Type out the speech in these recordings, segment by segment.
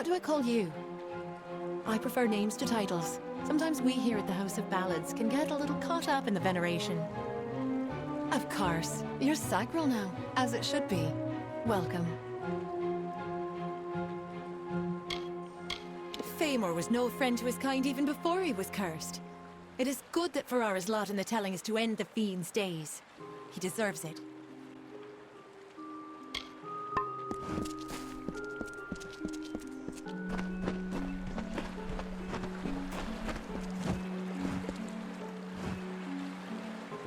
What do I call you? I prefer names to titles. Sometimes we here at the House of Ballads can get a little caught up in the veneration. Of course. You're Sagril now, as it should be. Welcome. Famor was no friend to his kind even before he was cursed. It is good that Ferrara's lot in the telling is to end the fiend's days. He deserves it.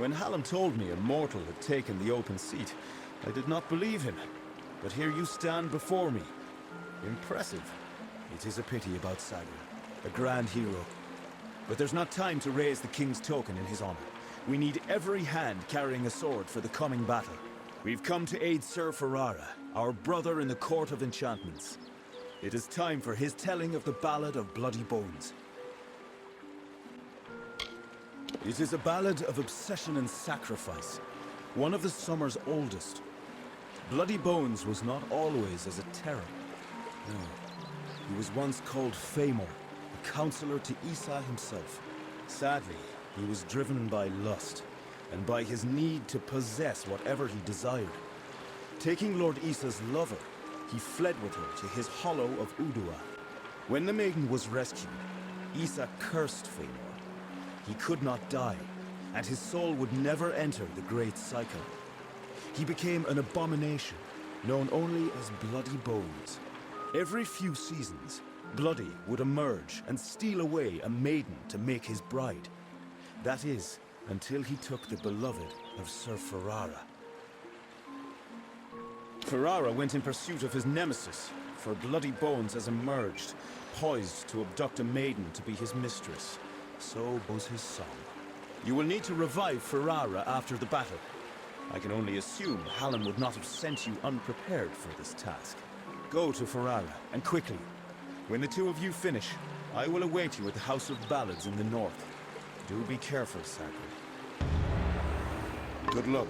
When Hallam told me a mortal had taken the open seat, I did not believe him. But here you stand before me. Impressive. It is a pity about Sagar, a grand hero. But there's not time to raise the king's token in his honor. We need every hand carrying a sword for the coming battle. We've come to aid Sir Ferrara, our brother in the Court of Enchantments. It is time for his telling of the Ballad of Bloody Bones. It is a ballad of obsession and sacrifice, one of the summer's oldest. Bloody Bones was not always as a terror. No, he was once called Famor, a counselor to Isa himself. Sadly, he was driven by lust, and by his need to possess whatever he desired. Taking Lord Isa's lover, he fled with her to his hollow of Udua. When the maiden was rescued, Isa cursed Famor. He could not die, and his soul would never enter the Great Cycle. He became an abomination, known only as Bloody Bones. Every few seasons, Bloody would emerge and steal away a maiden to make his bride. That is, until he took the beloved of Sir Ferrara. Ferrara went in pursuit of his nemesis, for Bloody Bones has emerged, poised to abduct a maiden to be his mistress. So goes his song. You will need to revive Ferrara after the battle. I can only assume Hallam would not have sent you unprepared for this task. Go to Ferrara, and quickly. When the two of you finish, I will await you at the House of Ballads in the north. Do be careful, Sagar. Good luck.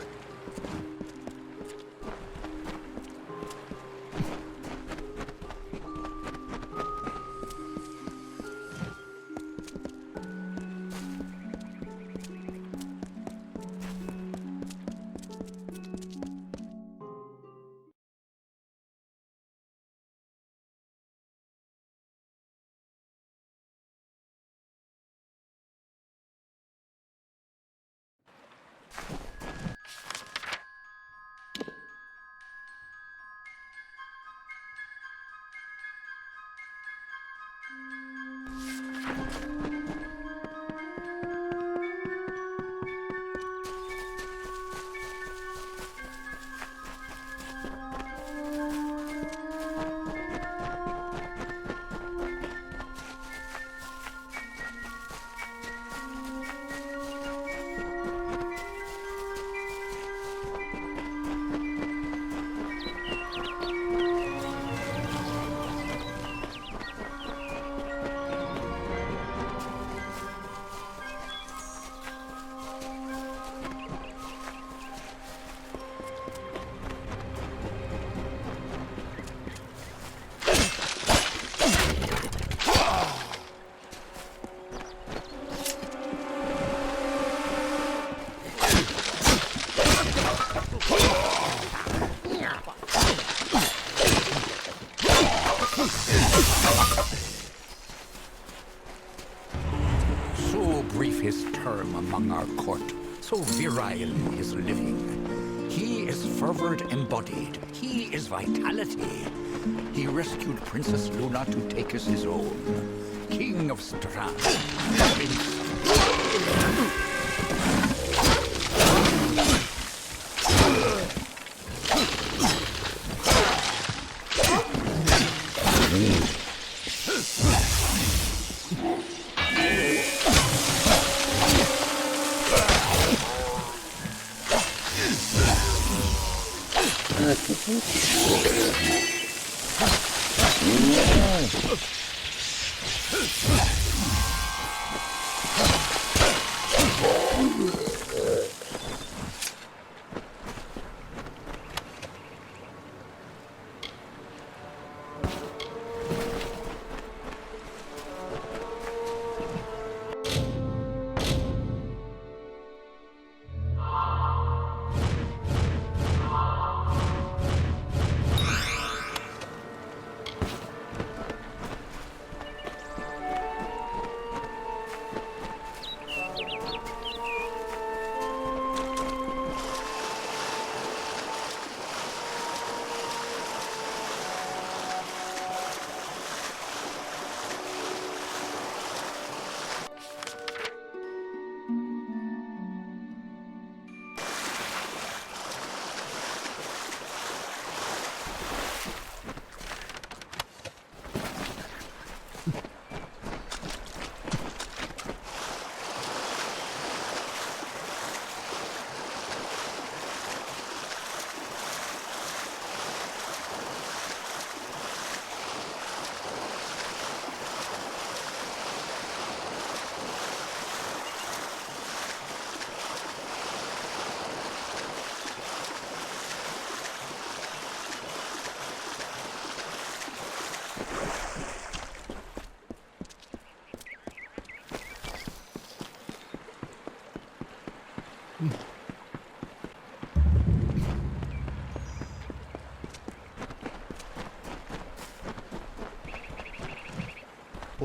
Among our court, so virile in his living. He is fervor embodied. He is vitality. He rescued Princess Luna to take as his own. King of Strahd.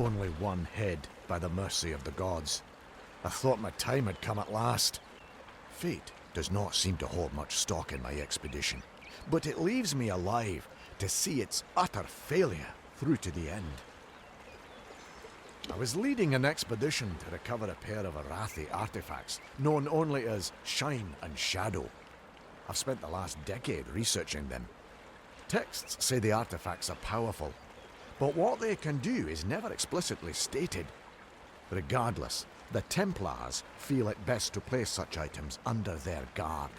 Only one head by the mercy of the gods. I thought my time had come at last. Fate does not seem to hold much stock in my expedition, but it leaves me alive to see its utter failure through to the end. I was leading an expedition to recover a pair of Arathi artifacts, known only as Shine and Shadow. I've spent the last decade researching them. Texts say the artifacts are powerful, but what they can do is never explicitly stated. Regardless, the Templars feel it best to place such items under their guard.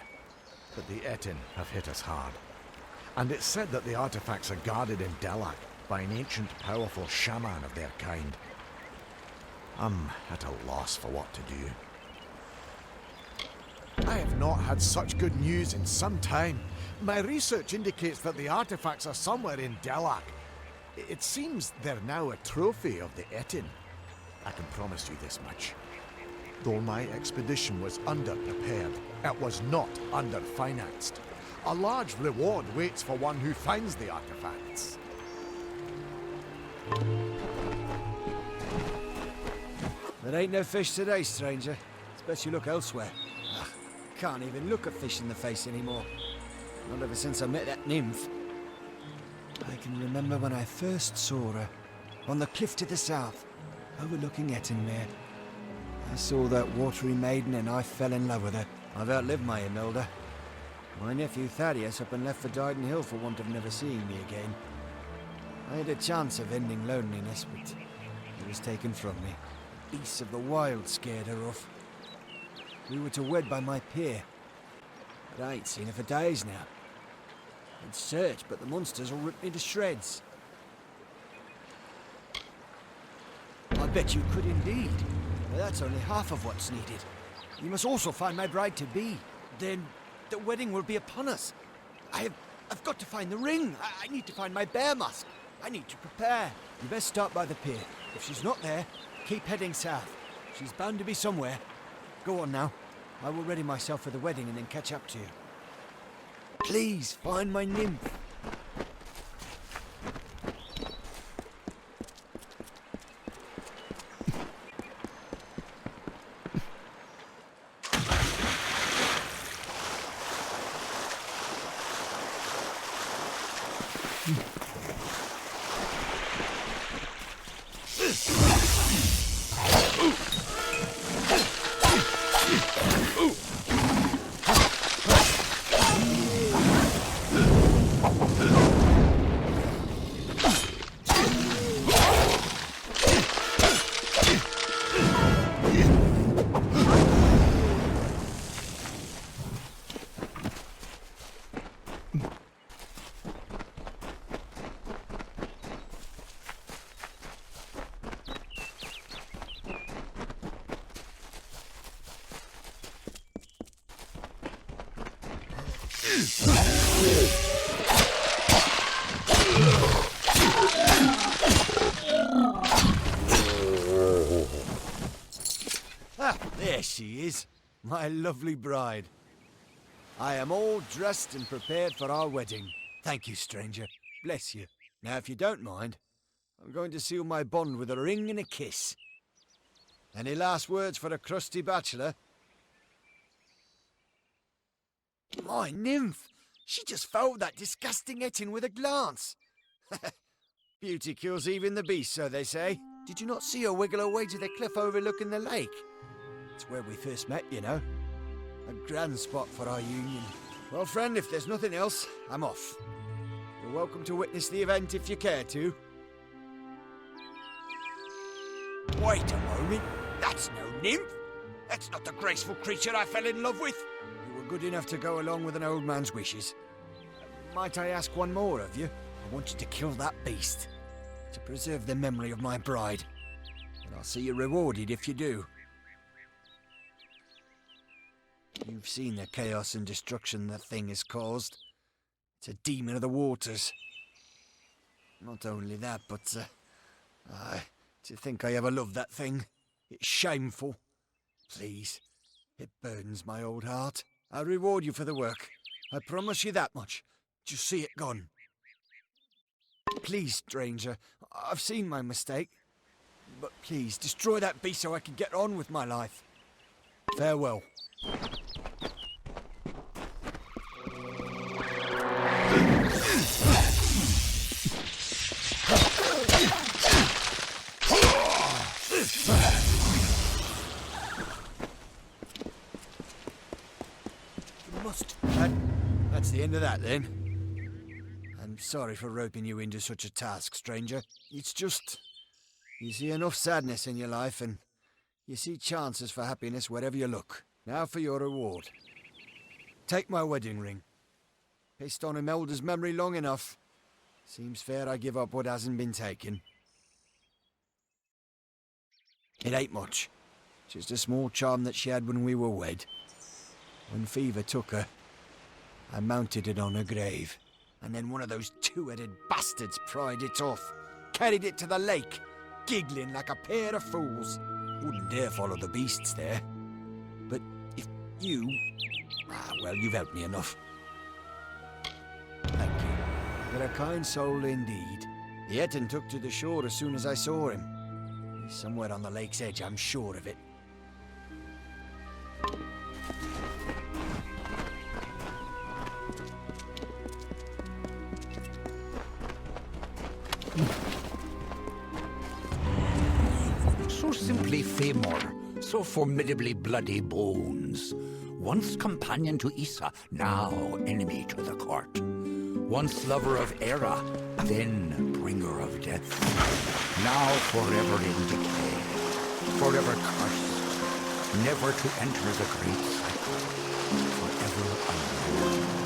But the Etin have hit us hard. And it's said that the artifacts are guarded in Delak by an ancient, powerful shaman of their kind. I'm at a loss for what to do. I have not had such good news in some time. My research indicates that the artifacts are somewhere in Delak. It seems they're now a trophy of the Etin. I can promise you this much. Though my expedition was underprepared, it was not underfinanced. A large reward waits for one who finds the artifacts. There ain't no fish today, stranger. It's best you look elsewhere. Ugh, can't even look a fish in the face anymore. Not ever since I met that nymph. I can remember when I first saw her, on the cliff to the south, overlooking Ettenmere. I saw that watery maiden and I fell in love with her. I've outlived my Imelda. My nephew Thaddeus up and left for Dyden Hill for want of never seeing me again. I had a chance of ending loneliness, but it was taken from me. Beasts of the wild scared her off. We were to wed by my pier, but I ain't seen her for days now. I'd searched, but the monsters all ripped me to shreds. I bet you could indeed. But that's only half of what's needed. You must also find my bride-to-be. Then the wedding will be upon us. I've got to find the ring. I need to find my bear mask. I need to prepare. You best start by the pier. If she's not there, keep heading south. She's bound to be somewhere. Go on now. I will ready myself for the wedding and then catch up to you. Please, find my nymph. Ah, there she is, my lovely bride. I am all dressed and prepared for our wedding. Thank you, stranger. Bless you. Now, if you don't mind, I'm going to seal my bond with a ring and a kiss. Any last words for a crusty bachelor? My nymph! She just fouled that disgusting Etin with a glance. Beauty kills even the beast, so they say. Did you not see her wiggle her way to the cliff overlooking the lake? It's where we first met, you know. A grand spot for our union. Well, friend, if there's nothing else, I'm off. You're welcome to witness the event if you care to. Wait a moment. That's no nymph. That's not the graceful creature I fell in love with. You were good enough to go along with an old man's wishes. Might I ask one more of you? I want you to kill that beast, to preserve the memory of my bride. And I'll see you rewarded if you do. You've seen the chaos and destruction that thing has caused. It's a demon of the waters. Not only that, but, to think I ever loved that thing. It's shameful. Please, it burdens my old heart. I'll reward you for the work. I promise you that much. Just see it gone. Please, stranger, I've seen my mistake. but please, destroy that beast so I can get on with my life. Farewell. That's the end of that, then. I'm sorry for roping you into such a task, stranger. It's just... you see enough sadness in your life, and you see chances for happiness wherever you look. Now for your reward. Take my wedding ring. Pissed on Imelda's memory long enough. Seems fair I give up what hasn't been taken. It ain't much. Just a small charm that she had when we were wed. When fever took her, I mounted it on her grave, and then one of those two-headed bastards pried it off, carried it to the lake, giggling like a pair of fools. Wouldn't dare follow the beasts there. But if you... well, you've helped me enough. Thank you. You're a kind soul indeed. The Etten took to the shore as soon as I saw him. He's somewhere on the lake's edge, I'm sure of it. So simply Famor, so formidably bloody Bones. Once companion to Issa, now enemy to the court. Once lover of Era, then bringer of death. Now forever in decay, forever cursed, never to enter the great cycle, forever unknown.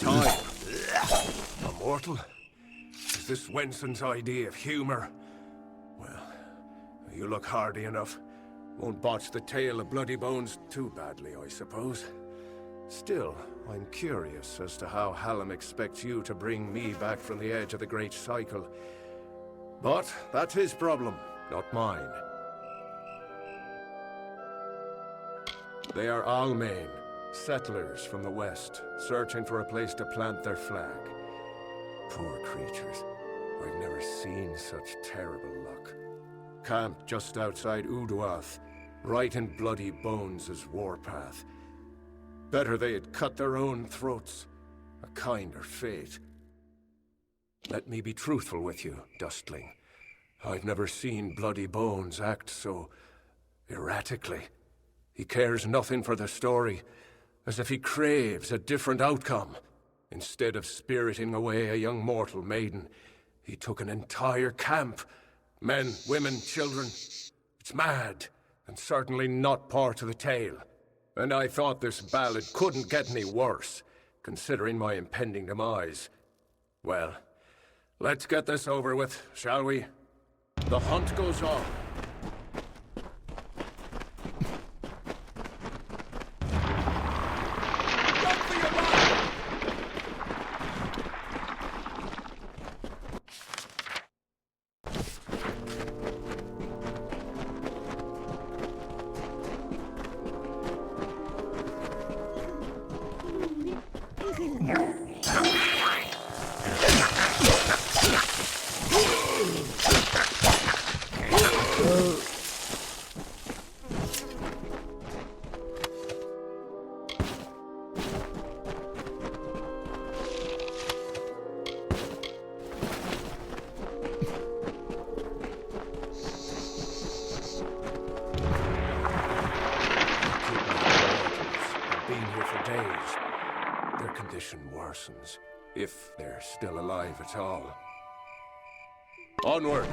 Time. A mortal? Is this Wenson's idea of humor? Well, you look hardy enough. Won't botch the tale of Bloody Bones too badly, I suppose. Still, I'm curious as to how Hallam expects you to bring me back from the edge of the Great Cycle. But that's his problem, not mine. They are Almain. Settlers from the west, searching for a place to plant their flag. Poor creatures. I've never seen such terrible luck. Camped just outside Uduath, right in Bloody Bones' warpath. Better they had cut their own throats. A kinder fate. Let me be truthful with you, Dustling. I've never seen Bloody Bones act so erratically. He cares nothing for the story, as if he craves a different outcome. Instead of spiriting away a young mortal maiden, he took an entire camp. Men, women, children. It's mad, and certainly not part of the tale. And I thought this ballad couldn't get any worse, considering my impending demise. Well, let's get this over with, shall we? The hunt goes on. Their condition worsens, if they're still alive at all. Onward!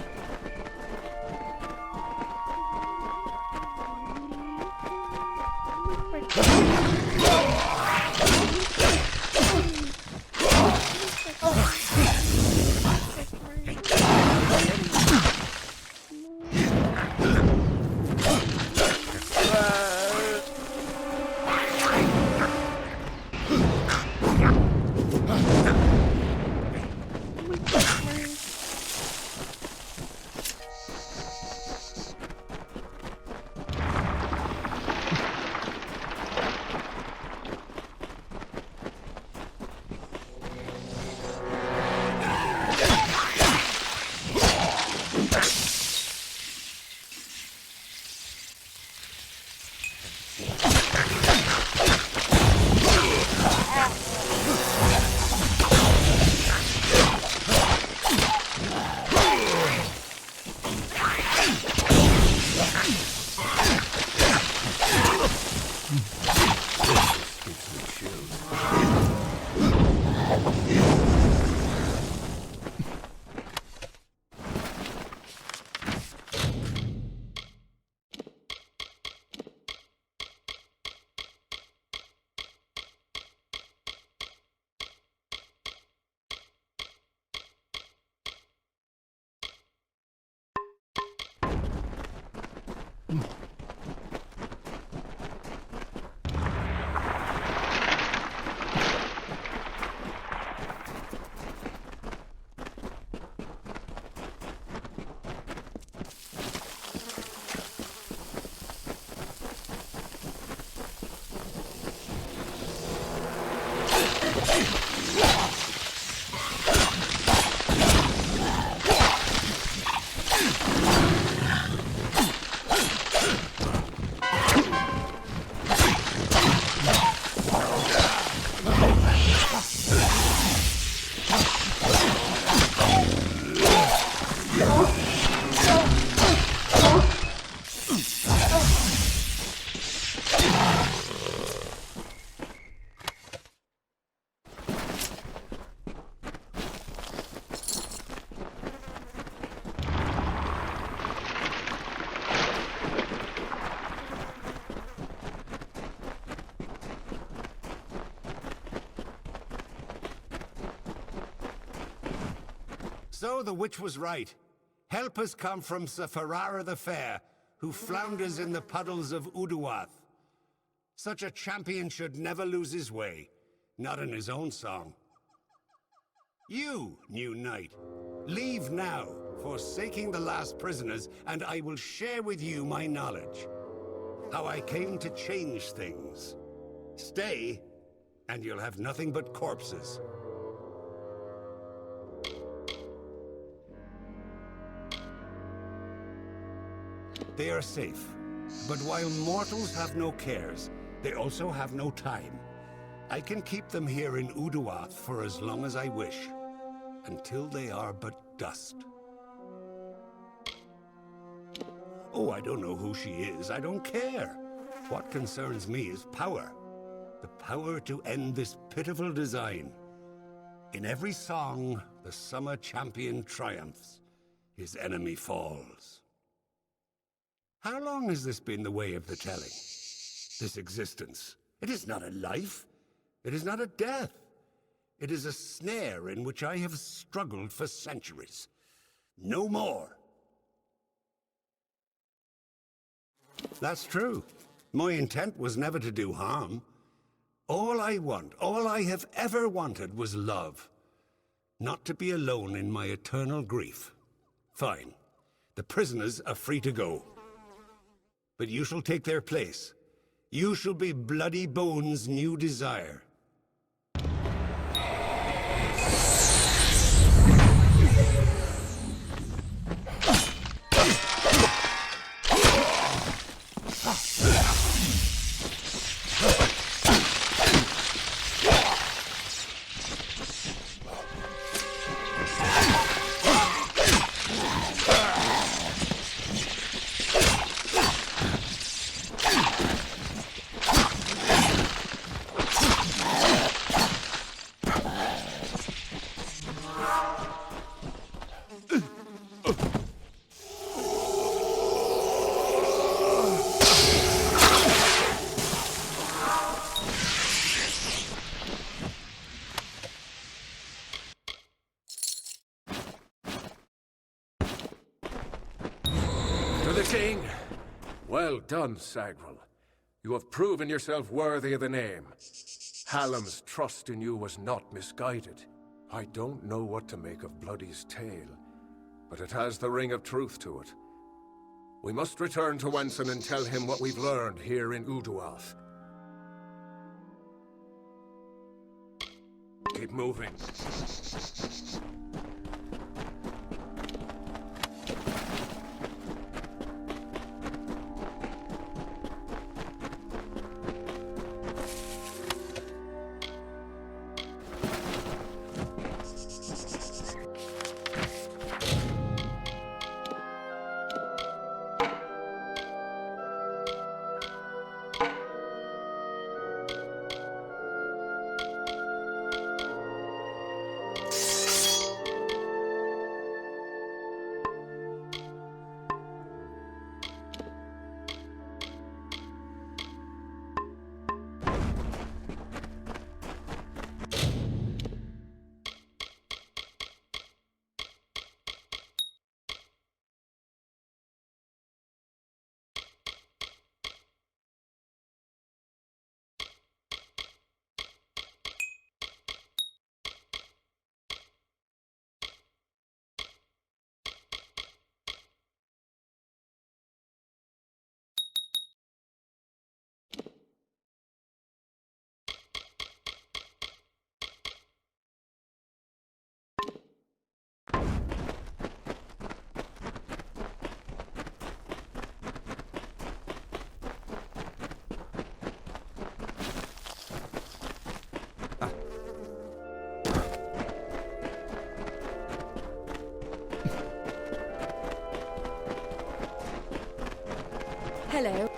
So the witch was right. Help has come from Sir Ferrara the Fair, who flounders in the puddles of Uduath. Such a champion should never lose his way, not in his own song. You, new knight, leave now, forsaking the last prisoners, and I will share with you my knowledge. How I came to change things. Stay, and you'll have nothing but corpses. They are safe, but while mortals have no cares, they also have no time. I can keep them here in Uduath for as long as I wish, until they are but dust. Oh, I don't know who she is, I don't care. What concerns me is power. The power to end this pitiful design. In every song, the summer champion triumphs. His enemy falls. How long has this been the way of the telling? This existence. It is not a life. It is not a death. It is a snare in which I have struggled for centuries. No more. That's true. My intent was never to do harm. All I want, all I have ever wanted was love. Not to be alone in my eternal grief. Fine. The prisoners are free to go. But you shall take their place. You shall be Bloody Bones' new desire. To the king! Well done, Sagrel. You have proven yourself worthy of the name. Hallam's trust in you was not misguided. I don't know what to make of Bloody's tale, but it has the ring of truth to it. We must return to Wenson and tell him what we've learned here in Uduath. Keep moving. Hello.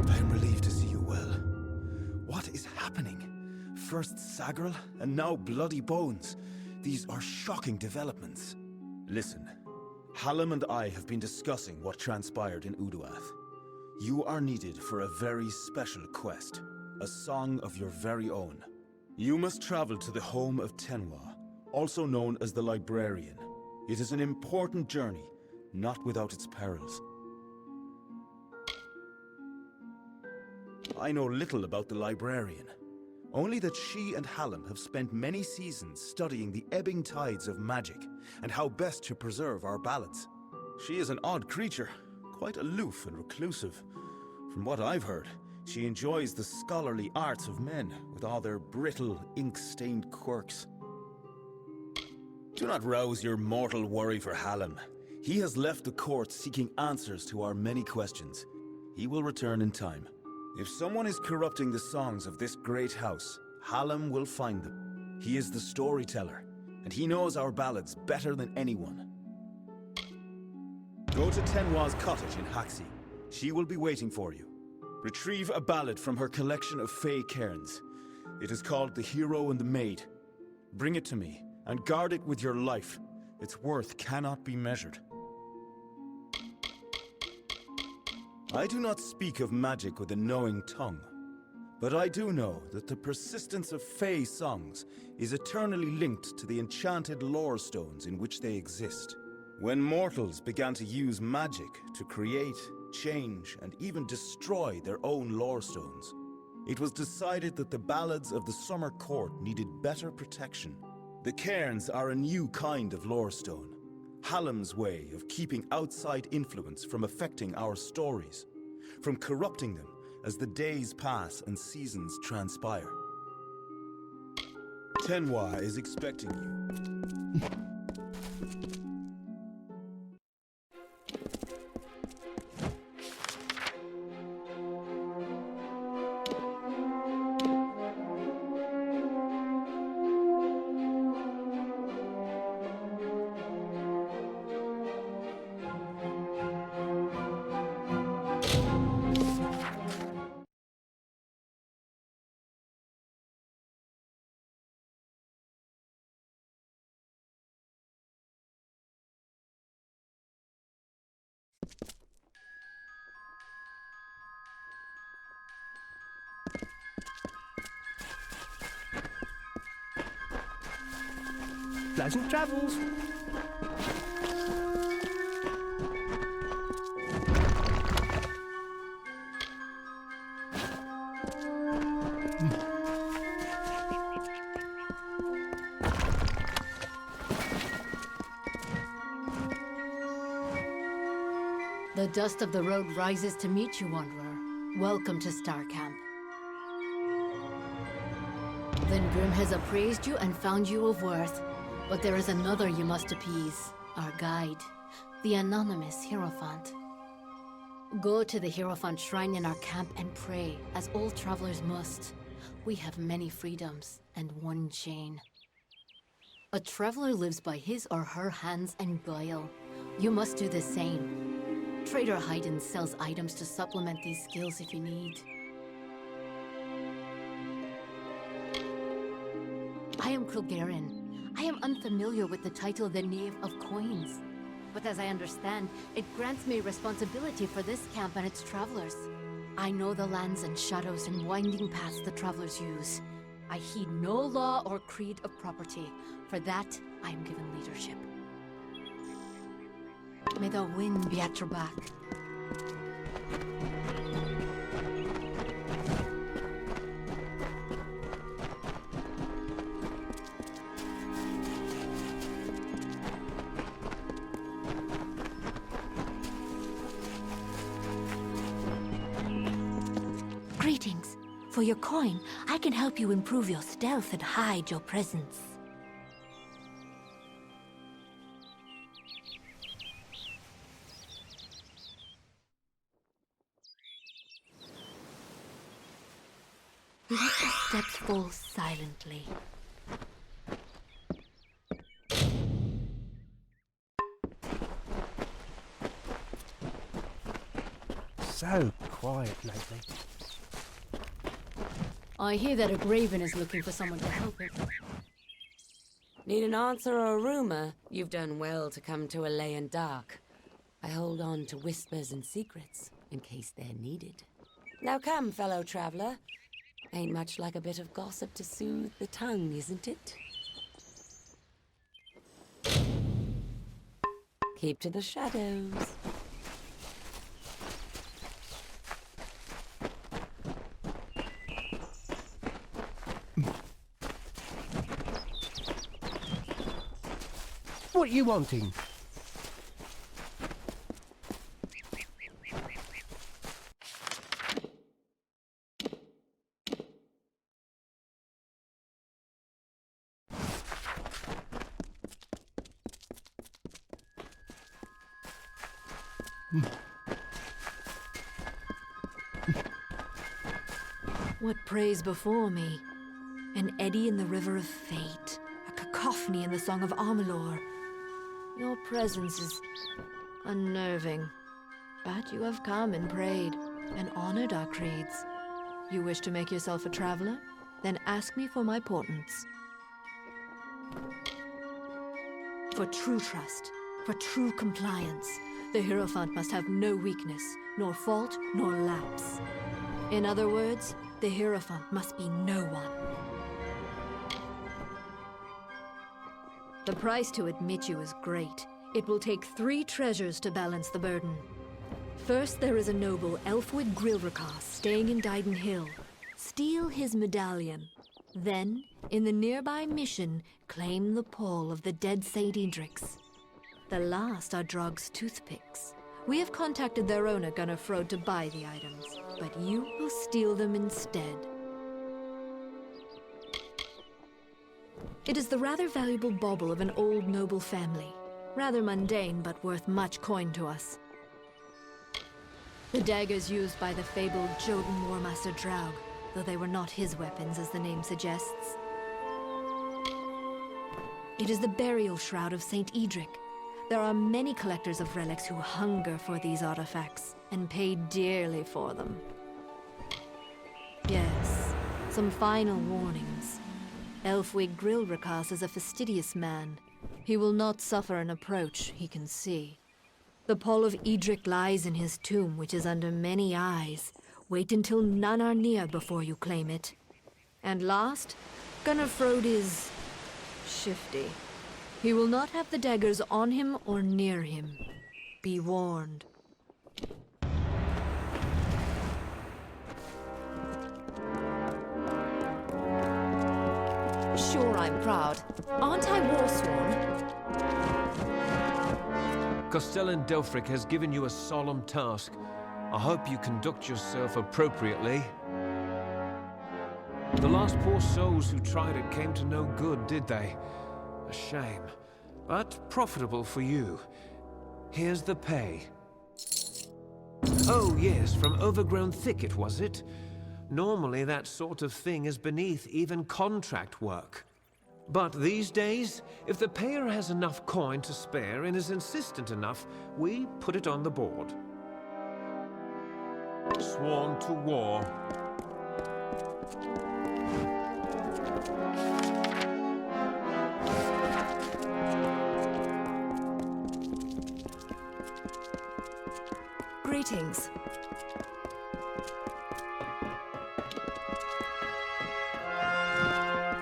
I'm relieved to see you well. What is happening? First Sagrel, and now Bloody Bones. These are shocking developments. Listen, Hallam and I have been discussing what transpired in Uduath. You are needed for a very special quest, a song of your very own. You must travel to the home of Tenwa, also known as the Librarian. It is an important journey, not without its perils. I know little about the Librarian, only that she and Hallam have spent many seasons studying the ebbing tides of magic and how best to preserve our ballads. She is an odd creature, quite aloof and reclusive. From what I've heard, she enjoys the scholarly arts of men with all their brittle, ink-stained quirks. Do not rouse your mortal worry for Hallam. He has left the court seeking answers to our many questions. He will return in time. If someone is corrupting the songs of this great house, Hallam will find them. He is the storyteller, and he knows our ballads better than anyone. Go to Tenwa's cottage in Haxi. She will be waiting for you. Retrieve a ballad from her collection of Fey cairns. It is called The Hero and the Maid. Bring it to me, and guard it with your life. Its worth cannot be measured. I do not speak of magic with a knowing tongue, but I do know that the persistence of Fey songs is eternally linked to the enchanted lore stones in which they exist. When mortals began to use magic to create, change, and even destroy their own lore stones, it was decided that the ballads of the Summer Court needed better protection. The cairns are a new kind of lore stone, Hallam's way of keeping outside influence from affecting our stories, from corrupting them as the days pass and seasons transpire. Tenwa is expecting you. Pleasant travels. The dust of the road rises to meet you, Wanderer. Welcome to Star Camp. Then Grim has appraised you and found you of worth. But there is another you must appease, our guide, the anonymous Hierophant. Go to the Hierophant shrine in our camp and pray, as all travelers must. We have many freedoms and one chain. A traveler lives by his or her hands and guile. You must do the same. Trader Haydn sells items to supplement these skills if you need. I am Krilgarin. I am unfamiliar with the title the Knave of Coins. But as I understand, it grants me responsibility for this camp and its travelers. I know the lands and shadows and winding paths the travelers use. I heed no law or creed of property. For that, I am given leadership. May the wind be at your back. Greetings. For your coin, I can help you improve your stealth and hide your presence. Let the steps fall silently. So quiet lately. I hear that a Graven is looking for someone to help him. Need an answer or a rumor? You've done well to come to a Alayan dark. I hold on to whispers and secrets in case they're needed. Now come, fellow traveler. Ain't much like a bit of gossip to soothe the tongue, isn't it? Keep to the shadows. What are you wanting? What prays before me? An eddy in the river of fate, a cacophony in the song of Amalur. Your presence is Unnerving. But you have come and prayed, and honored our creeds. You wish to make yourself a traveler? Then ask me for my portents. For true trust, for true compliance, the Hierophant must have no weakness, nor fault, nor lapse. In other words, the Hierophant must be no one. The price to admit you is great. It will take 3 treasures to balance the burden. First, there is a noble Elfwig Grilrakar staying in Dyden Hill. Steal his medallion. Then, in the nearby mission, claim the pall of the dead St. Edric's. The last are Drog's toothpicks. We have contacted their owner, Gunnar Frode, to buy the items, but you will steal them instead. It is the rather valuable bauble of an old noble family. Rather mundane, but worth much coin to us. The daggers used by the fabled Jotun Warmaster Draug, though they were not his weapons, as the name suggests. It is the burial shroud of St. Edric. There are many collectors of relics who hunger for these artifacts, and pay dearly for them. Yes, some final warnings. Elfwig Grilrakar is a fastidious man. He will not suffer an approach, he can see. The pall of Edric lies in his tomb, which is under many eyes. Wait until none are near before you claim it. And last, Gunnar Frode is shifty. He will not have the daggers on him or near him. Be warned. Sure, I'm proud. Aren't I warsworn? Castellan Delfric has given you a solemn task. I hope you conduct yourself appropriately. The last poor souls who tried it came to no good, did they? A shame, but profitable for you. Here's the pay. Oh yes, from Overgrown Thicket, was it? Normally that sort of thing is beneath even contract work. But these days, if the payer has enough coin to spare and is insistent enough, we put it on the board. Sworn to war. Greetings.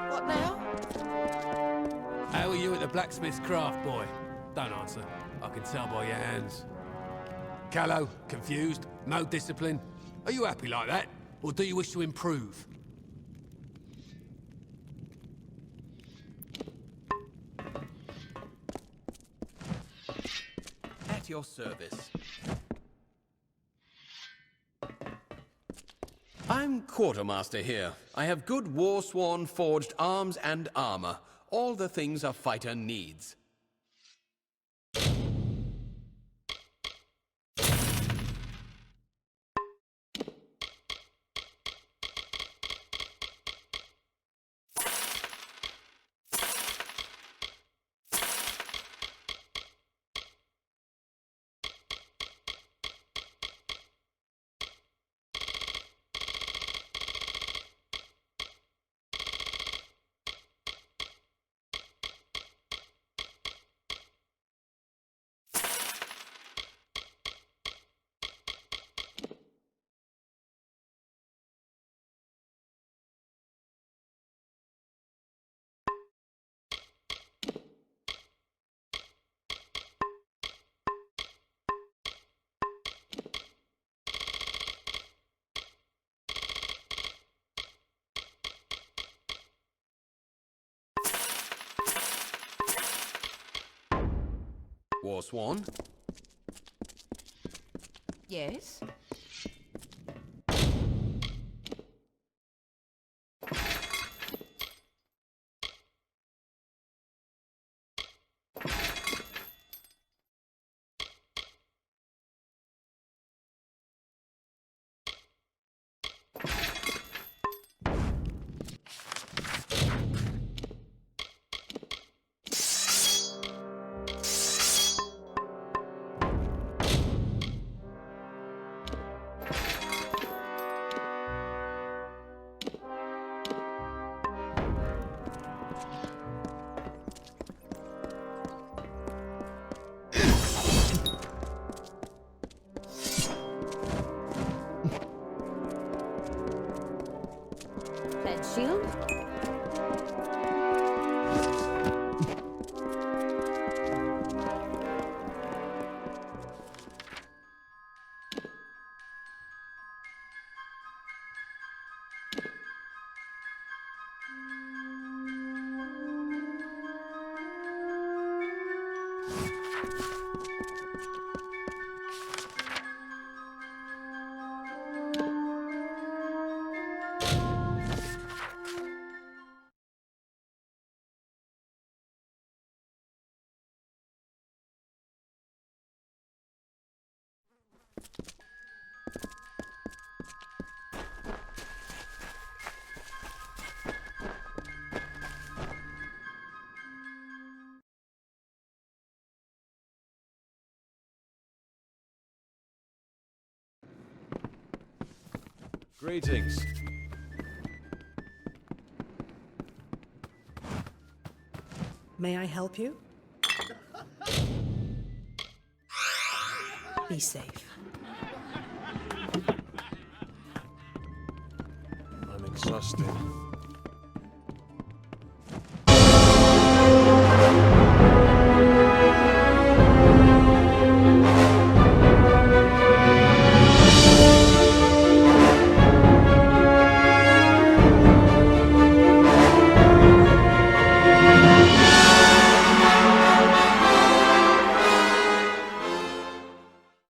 What now? How are you at the blacksmith's craft, boy? Don't answer. I can tell by your hands. Callow, confused, no discipline. Are you happy like that? Or do you wish to improve? At your service. I'm Quartermaster here. I have good war-sworn forged arms and armor. All the things a fighter needs. Warsworn? Yes? Greetings. May I help you? Be safe. I'm exhausted.